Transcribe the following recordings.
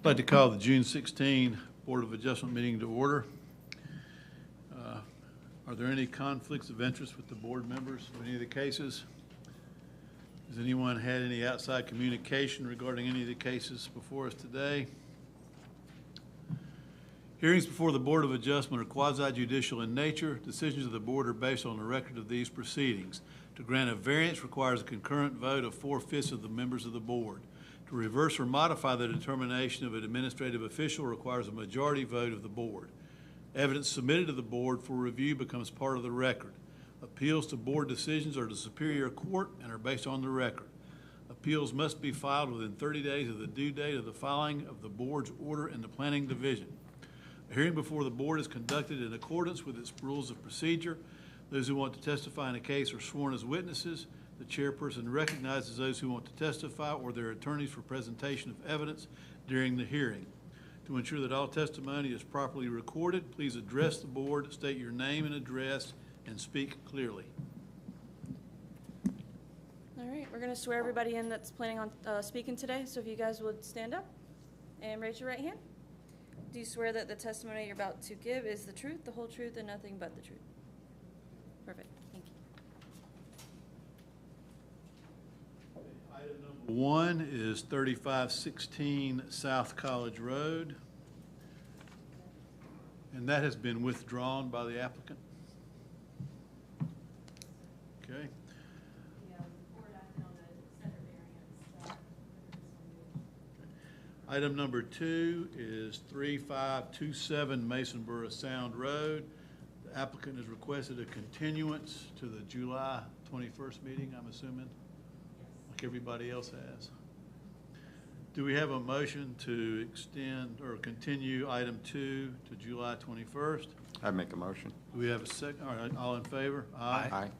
I'd like to call the June 16 Board of Adjustment meeting to order. Are there any conflicts of interest with the board members in any of the cases? Has anyone had any outside communication regarding any of the cases before us today? Hearings before the Board of Adjustment are quasi-judicial in nature. Decisions of the board are based on the record of these proceedings. To grant a variance requires a concurrent vote of 4/5 of the members of the board. To reverse or modify the determination of an administrative official requires a majority vote of the board. Evidence submitted to the board for review becomes part of the record. Appeals to board decisions are to Superior Court and are based on the record. Appeals must be filed within 30 days of the due date of the filing of the board's order in the Planning Division. A hearing before the board is conducted in accordance with its rules of procedure. Those who want to testify in a case are sworn as witnesses. The chairperson recognizes those who want to testify or their attorneys for presentation of evidence during the hearing. To ensure that all testimony is properly recorded, please address the board, state your name and address, and speak clearly. All right, we're going to swear everybody in that's planning on speaking today, so if you guys would stand up and raise your right hand. Do you swear that the testimony you're about to give is the truth, the whole truth, and nothing but the truth? Perfect, thank you. Item number 1 is 3516 South College Road, and that has been withdrawn by the applicant. Okay. Item number 2 is 3527 Masonboro Sound Road. The applicant has requested a continuance to the July 21st meeting, I'm assuming, like everybody else has. Do we have a motion to extend or continue item 2 to July 21st? I'd make a motion. Do we have a second? All right, all in favor? Aye.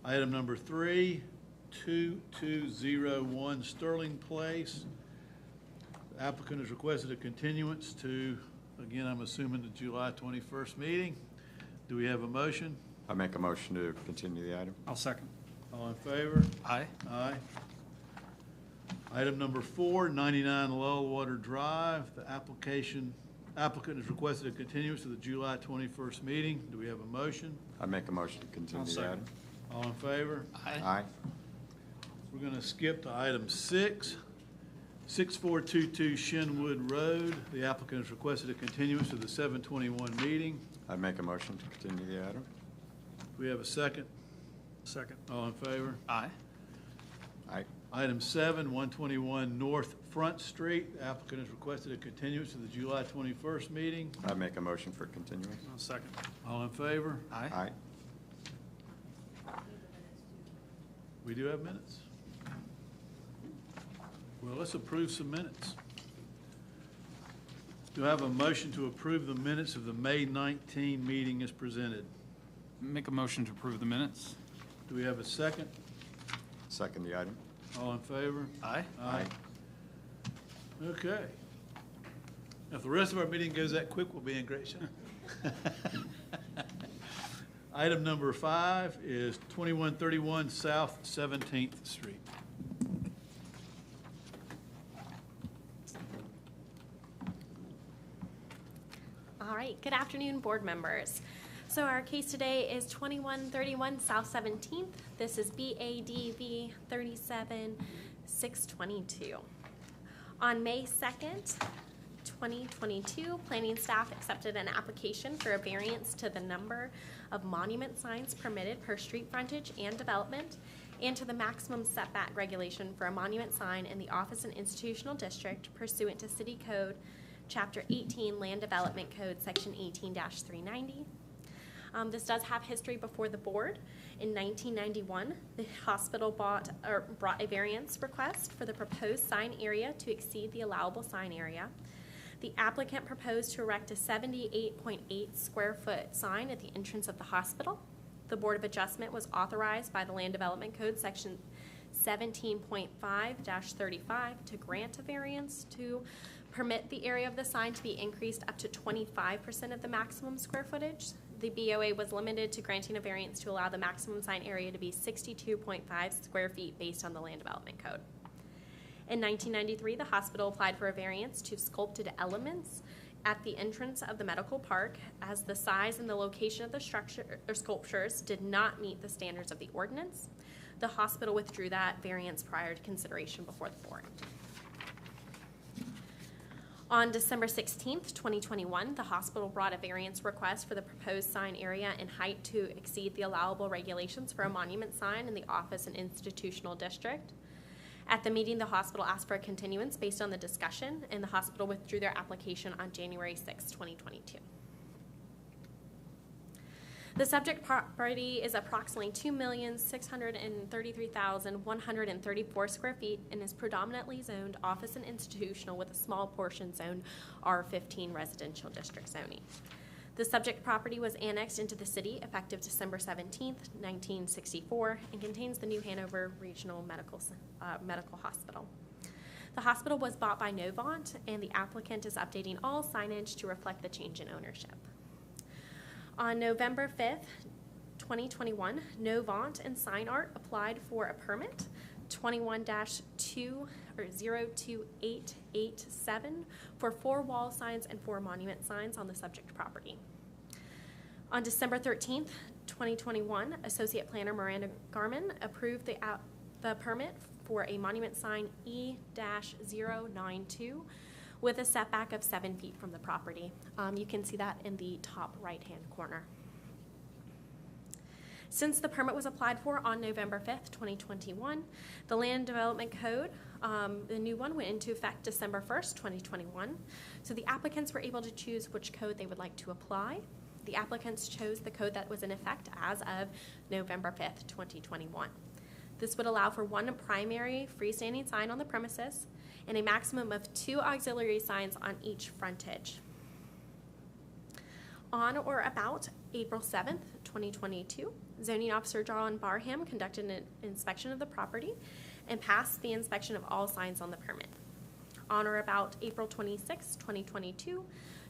Item number 3, 2201 Sterling Place. The applicant has requested a continuance to, again, I'm assuming the July 21st meeting. Do we have a motion? I make a motion to continue the item. I'll second. All in favor? Aye. Aye. Item number 4, 99 Lullwater Drive. The applicant has requested a continuance to the July 21st meeting. Do we have a motion? I make a motion to continue I'll the second. item. All in favor? Aye. We're going to skip to item 6, 6422 Shenwood Road. The applicant has requested a continuance to the 721 meeting. I make a motion to continue the item. Do we have a second? Second. All in favor? Aye. Aye. Item 7, 121 North Front Street. The applicant has requested a continuance to the July 21st meeting. I make a motion for continuance. I'll second. All in favor? Aye. Aye. We do have minutes. Well, let's approve some minutes. Do I have a motion to approve the minutes of the May 19 meeting as presented? Make a motion to approve the minutes. Do we have a second? Second the item. All in favor? Aye. Aye. Okay. Now, if the rest of our meeting goes that quick, we'll be in great shape. Item number 5 is 2131 South 17th Street. All right, good afternoon, board members. So our case today is 2131 South 17th. This is BADV 37622. On May 2nd, 2022, planning staff accepted an application for a variance to the number of monument signs permitted per street frontage and development, and to the maximum setback regulation for a monument sign in the office and institutional district pursuant to City Code Chapter 18, Land Development Code, Section 18-390. This does have history before the board. In 1991, the hospital brought a variance request for the proposed sign area to exceed the allowable sign area. The applicant proposed to erect a 78.8 square foot sign at the entrance of the hospital. The Board of Adjustment was authorized by the Land Development Code, Section 17.5-35, to grant a variance to permit the area of the sign to be increased up to 25% of the maximum square footage. The BOA was limited to granting a variance to allow the maximum sign area to be 62.5 square feet based on the Land Development Code. In 1993, the hospital applied for a variance to sculpted elements at the entrance of the medical park, as the size and the location of the structure or sculptures did not meet the standards of the ordinance. The hospital withdrew that variance prior to consideration before the board. On December 16th, 2021, the hospital brought a variance request for the proposed sign area and height to exceed the allowable regulations for a monument sign in the office and institutional district. At the meeting, the hospital asked for a continuance based on the discussion, and the hospital withdrew their application on January 6, 2022. The subject property is approximately 2,633,134 square feet and is predominantly zoned office and institutional with a small portion zoned R15 residential district zoning. The subject property was annexed into the city effective December 17, 1964, and contains the New Hanover Regional Medical Hospital. The hospital was bought by Novant, and the applicant is updating all signage to reflect the change in ownership. On November 5th, 2021, Novant and Sign Art applied for a permit 21-02887 for 4 wall signs and 4 monument signs on the subject property. On December 13th, 2021, Associate Planner Miranda Garman approved the permit for a monument sign E-092 with a setback of 7 feet from the property. You can see that in the top right-hand corner. Since the permit was applied for on November 5th, 2021, the Land Development Code, the new one, went into effect December 1st, 2021. So the applicants were able to choose which code they would like to apply. The applicants chose the code that was in effect as of November 5th, 2021. This would allow for 1 primary freestanding sign on the premises and a maximum of 2 auxiliary signs on each frontage. On or about April 7th, 2022, Zoning Officer John Barham conducted an inspection of the property and passed the inspection of all signs on the permit. On or about April 26, 2022,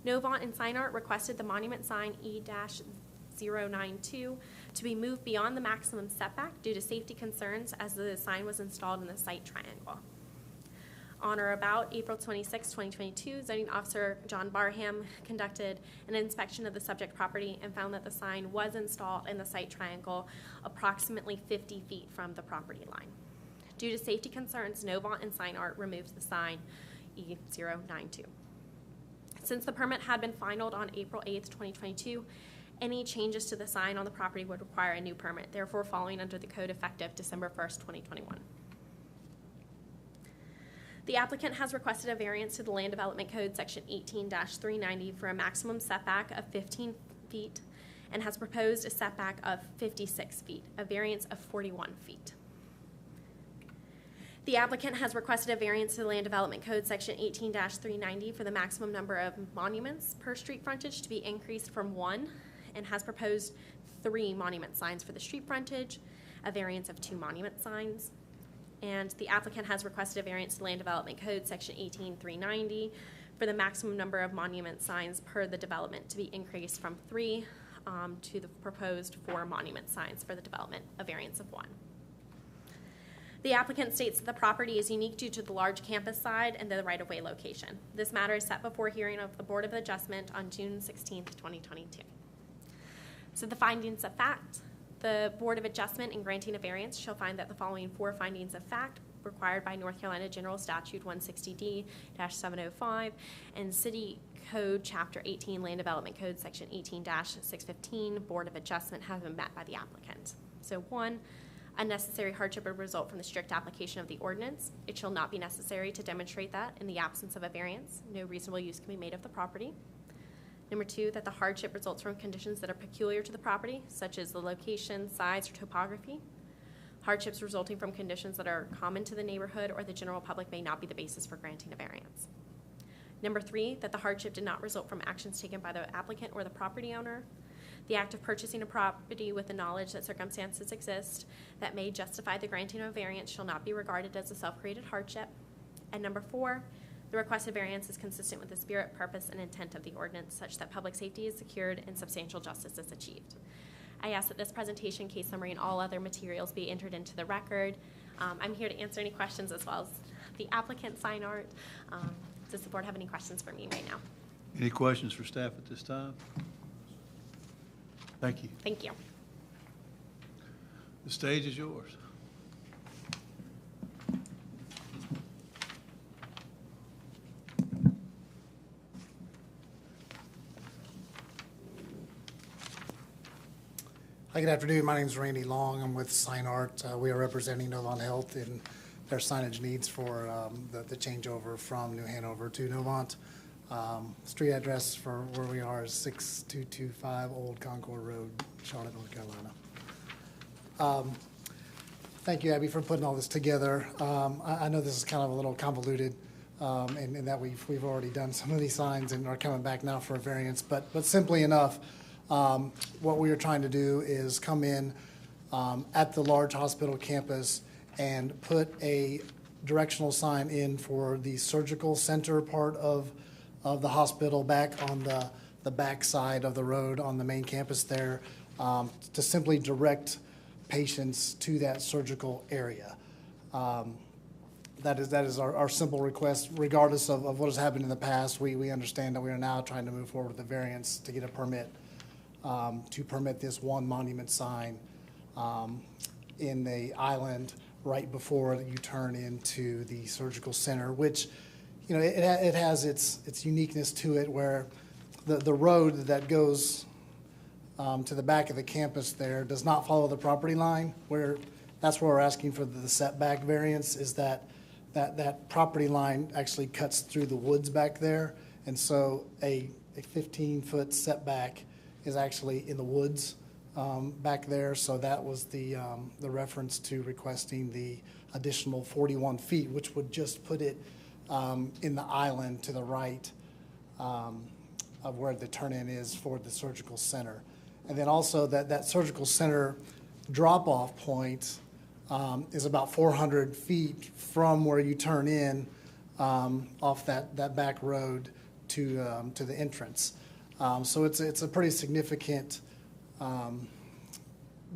Novant and Sign Art requested the monument sign E-092 to be moved beyond the maximum setback due to safety concerns as the sign was installed in the site triangle. On or about April 26, 2022, Zoning Officer John Barham conducted an inspection of the subject property and found that the sign was installed in the site triangle approximately 50 feet from the property line. Due to safety concerns, Novant and Sign Art removed the sign E-092. Since the permit had been finalized on April 8, 2022, any changes to the sign on the property would require a new permit, therefore falling under the code effective December 1st, 2021. The applicant has requested a variance to the Land Development Code Section 18-390 for a maximum setback of 15 feet and has proposed a setback of 56 feet, a variance of 41 feet. The applicant has requested a variance to the Land Development Code Section 18-390 for the maximum number of monuments per street frontage to be increased from 1 and has proposed 3 monument signs for the street frontage, a variance of 2 monument signs. And the applicant has requested a variance to Land Development Code Section 18-390 for the maximum number of monument signs per the development to be increased from 3 to the proposed 4 monument signs for the development, a variance of 1. The applicant states that the property is unique due to the large campus side and the right-of-way location. This matter is set before hearing of the Board of Adjustment on June 16, 2022. So the findings of fact. The Board of Adjustment in granting a variance shall find that the following 4 findings of fact required by North Carolina General Statute 160D-705 and City Code Chapter 18 Land Development Code Section 18-615 Board of Adjustment have been met by the applicant. So 1, unnecessary hardship would result from the strict application of the ordinance. It shall not be necessary to demonstrate that in the absence of a variance, no reasonable use can be made of the property. Number 2, that the hardship results from conditions that are peculiar to the property, such as the location, size, or topography. Hardships resulting from conditions that are common to the neighborhood or the general public may not be the basis for granting a variance. Number 3, that the hardship did not result from actions taken by the applicant or the property owner. The act of purchasing a property with the knowledge that circumstances exist that may justify the granting of a variance shall not be regarded as a self-created hardship. And number 4, the requested variance is consistent with the spirit, purpose, and intent of the ordinance such that public safety is secured and substantial justice is achieved. I ask that this presentation, case summary, and all other materials be entered into the record. I'm here to answer any questions as well as the applicant sign art. Does the board have any questions for me right now? Any questions for staff at this time? Thank you. Thank you. The stage is yours. Hi, good afternoon. My name is Randy Long. I'm with Sign Art. We are representing Novant Health in their signage needs for the changeover from New Hanover to Novant. Street address for where we are is 6225 Old Concord Road, Charlotte, North Carolina. Thank you, Abby, for putting all this together. I know this is kind of a little convoluted in that we've already done some of these signs and are coming back now for a variance, but simply enough, what we are trying to do is come in at the large hospital campus and put a directional sign in for the surgical center part of the hospital back on the back side of the road on the main campus there, to simply direct patients to that surgical area. That is our simple request, regardless of what has happened in the past. We understand that we are now trying to move forward with the variance to get a permit to permit this one monument sign in the island right before you turn into the surgical center, which, you know, it has its uniqueness to it, where the road that goes to the back of the campus there does not follow the property line. That's where we're asking for the setback variance, is that property line actually cuts through the woods back there, and so a 15-foot setback is actually in the woods back there. So that was the reference to requesting the additional 41 feet, which would just put it in the island to the right of where the turn-in is for the surgical center. And then also that surgical center drop-off point is about 400 feet from where you turn in off that back road to the entrance. So it's a pretty significant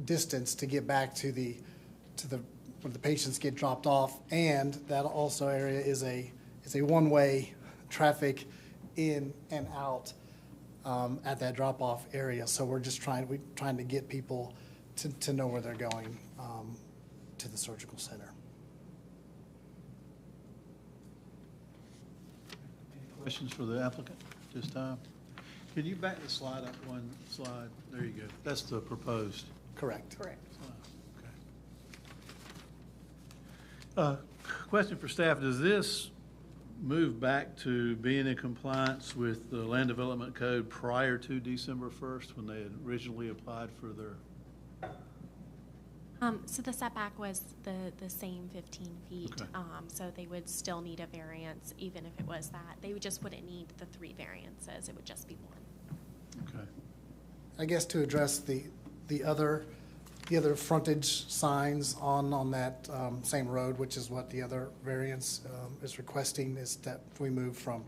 distance to get back to where the patients get dropped off, and that also area is a one-way traffic in and out at that drop-off area. So we're trying to get people to know where they're going to the surgical center. Any questions for the applicant at this time? Can you back the slide up one slide? There you go. That's the proposed Correct. Correct. slide. Okay. Question for staff: does this move back to being in compliance with the Land Development Code prior to December 1st, when they had originally applied for their? So the setback was the same 15 feet. Okay. So they would still need a variance, even if it was that. They just wouldn't need the 3 variances. It would just be 1. Okay. I guess to address the other frontage signs on that same road, which is what the other variance is requesting, is that we move from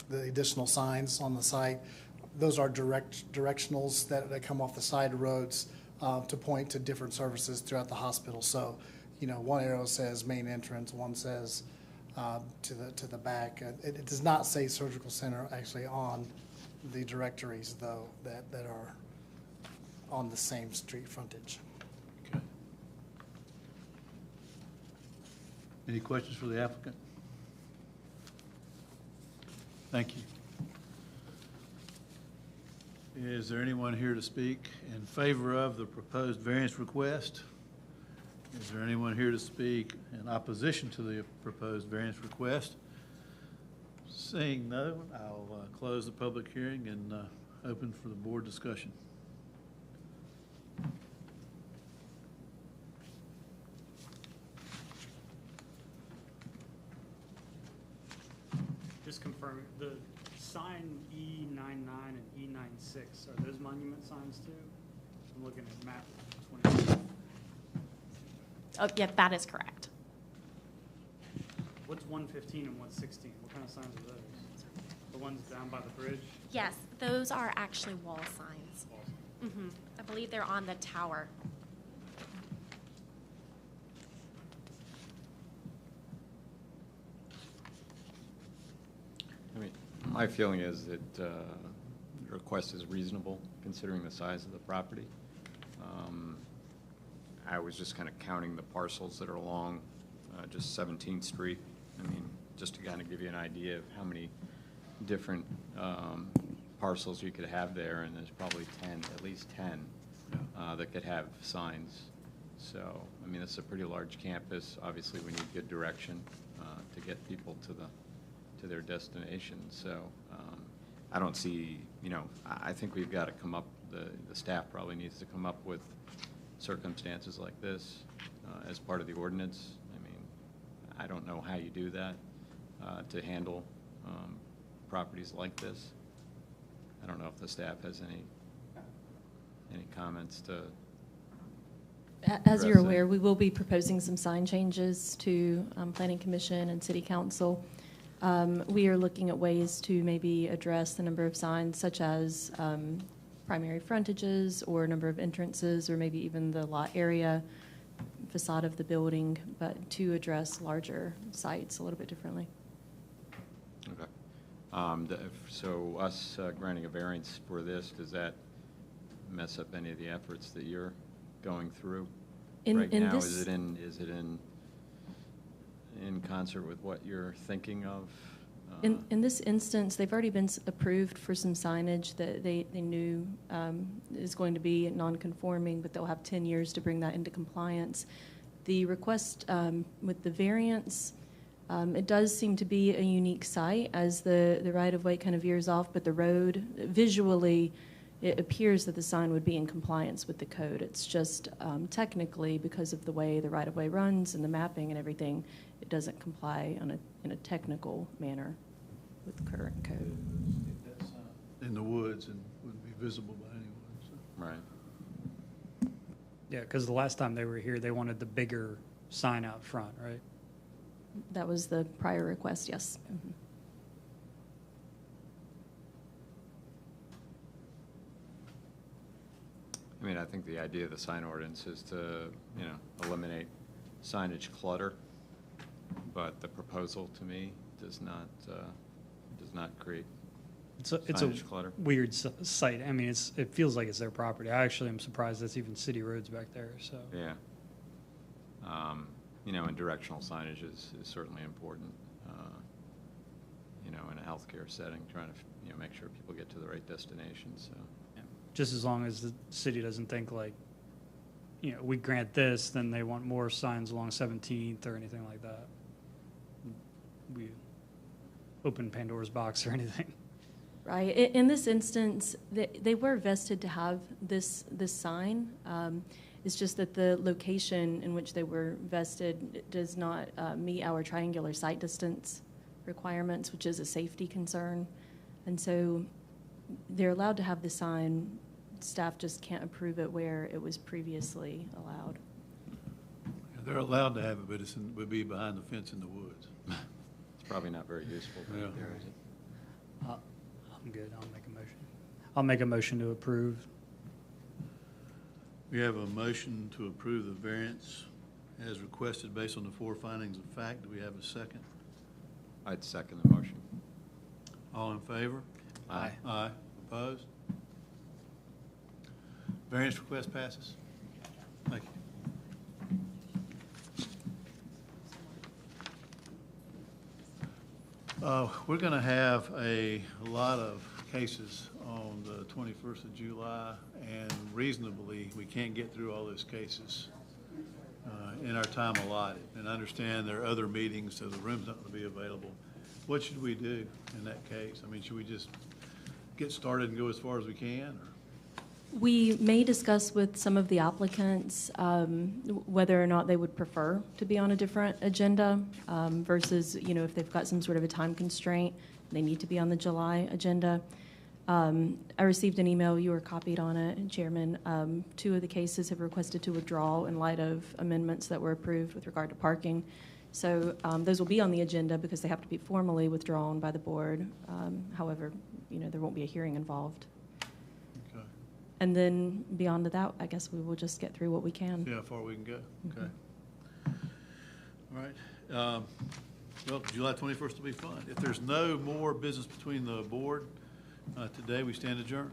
the additional signs on the site. Those are directionals that come off the side roads to point to different services throughout the hospital. So, you know, one arrow says main entrance, one says to the back. It does not say surgical center actually on the directories, though, that are on the same street frontage. Okay. Any questions for the applicant? Thank you. Is there anyone here to speak in favor of the proposed variance request? Is there anyone here to speak in opposition to the proposed variance request? Seeing no, I'll close the public hearing and open for the board discussion. Just confirm, the sign E99 and E96, are those monument signs too? I'm looking at map 20. Oh, yeah, that is correct. What's 115 and 116? What kind of signs are those? The ones down by the bridge? Yes, those are actually wall signs. I believe they're on the tower. My feeling is that the request is reasonable, considering the size of the property. I was just kind of counting the parcels that are along just 17th Street. I mean, just to kind of give you an idea of how many different parcels you could have there, and there's probably 10, at least 10, that could have signs. So, I mean, it's a pretty large campus. Obviously, we need good direction to get people to their destination. So, I don't see, I think we've got to come up, the staff probably needs to come up with circumstances like this as part of the ordinance. I mean, I don't know how you do that to handle properties like this. I don't know if the staff has any comments to. As you're address that. aware, we will be proposing some sign changes to Planning Commission and City Council. We are looking at ways to maybe address the number of signs, such as primary frontages or number of entrances, or maybe even the lot area, facade of the building, but to address larger sites a little bit differently. Okay. So us granting a variance for this, does that mess up any of the efforts that you're going through right now? Is it in concert with what you're thinking of? In this instance, they've already been approved for some signage that they knew is going to be non-conforming, but they'll have 10 years to bring that into compliance. The request with the variance, it does seem to be a unique site as the right-of-way kind of veers off, but the road, visually, it appears that the sign would be in compliance with the code. It's just technically, because of the way the right-of-way runs and the mapping and everything, it doesn't comply in a technical manner with the current code. In the woods and wouldn't be visible by anyone, so. Right. Yeah, because the last time they were here, they wanted the bigger sign out front, right? That was the prior request, yes. Mhm. I mean, I think the idea of the sign ordinance is to, eliminate signage clutter, but the proposal to me does not create It's a signage clutter. weird site. I mean, it feels like it's their property. I actually am surprised that's even city roads back there, so. Yeah. And directional signage is certainly important, in a healthcare setting, trying to, make sure people get to the right destination, so. Yeah. Just as long as the city doesn't think like, we grant this, then they want more signs along 17th or anything like that. We open Pandora's box or anything. Right. In this instance, they were vested to have this sign. It's just that the location in which they were vested does not meet our triangular sight distance requirements, which is a safety concern. And so they're allowed to have the sign. Staff just can't approve it where it was previously allowed. They're allowed to have it, but it would be behind the fence in the woods. It's probably not very useful Yeah. back there, is it? I'm good. I'll make a motion. I'll make a motion to approve. We have a motion to approve the variance as requested based on the 4 findings of fact. Do we have a second? I'd second the motion. All in favor? Aye. Aye. Opposed? Variance request passes. Thank you. We're going to have a lot of cases on the 21st of July, and reasonably, we can't get through all those cases in our time allotted. And I understand there are other meetings, so the room's not going to be available. What should we do in that case? I mean, should we just get started and go as far as we can, or? We may discuss with some of the applicants whether or not they would prefer to be on a different agenda versus, if they've got some sort of a time constraint, they need to be on the July agenda. I received an email, you were copied on it, Chairman. 2 of the cases have requested to withdraw in light of amendments that were approved with regard to parking. So those will be on the agenda because they have to be formally withdrawn by the board. However, there won't be a hearing involved. Okay. And then beyond that, I guess we will just get through what we can. See how far we can go. Okay. All right. Well, July 21st will be fun. If there's no more business between the board, today we stand adjourned.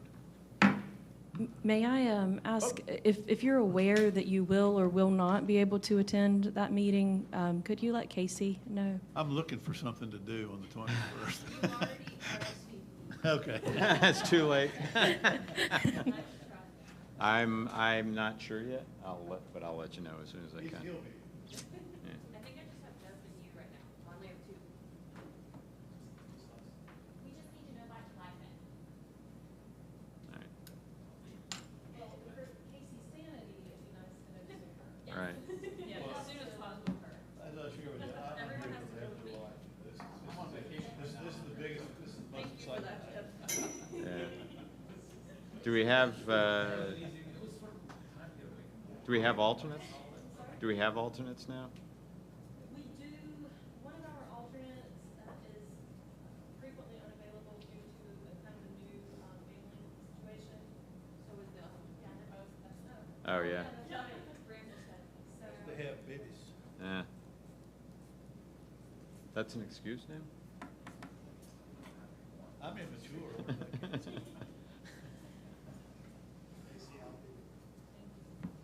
May I ask, if you're aware that you will or will not be able to attend that meeting, could you let Casey know? I'm looking for something to do on the 21st. Okay. It's too late. I'm not sure yet. But I'll let you know as soon as I can. Yeah. I think I just have Desmond you right now, on there too. We just need to know by July 5th. All right. Well, for Casey's sanity, it'd be nice to know sooner. All right. Yeah, as soon as possible for her. I'm not sure what that- I'm Everyone here has for to the go rest of their life. with me. I'm on vacation. This is the biggest, this is the most exciting. Yeah. Do we have alternates? Do we have alternates now? We do, one of our alternates is frequently unavailable due to a kind of a new family situation. So is the other. Oh, yeah. They have babies. Yeah. That's an excuse now? I'm immature.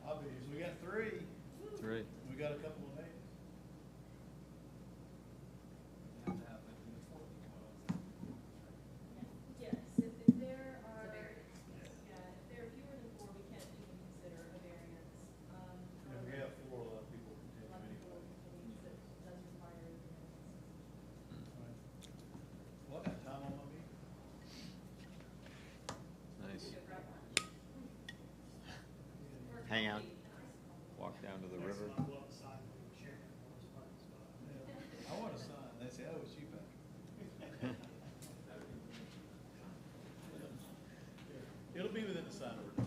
I'll be, so we got 3. 3. We got a couple of names. Yes, if there are, yeah, if there are fewer than 4, we can't even consider a variance. Yeah, we have 4, a lot of people A lot of people believe that does require a variance. Well, I got time on my meeting. Nice. Hang out, walk down to the river. I want a sign. They say, oh, it's you, Patrick. It'll be within the sign order.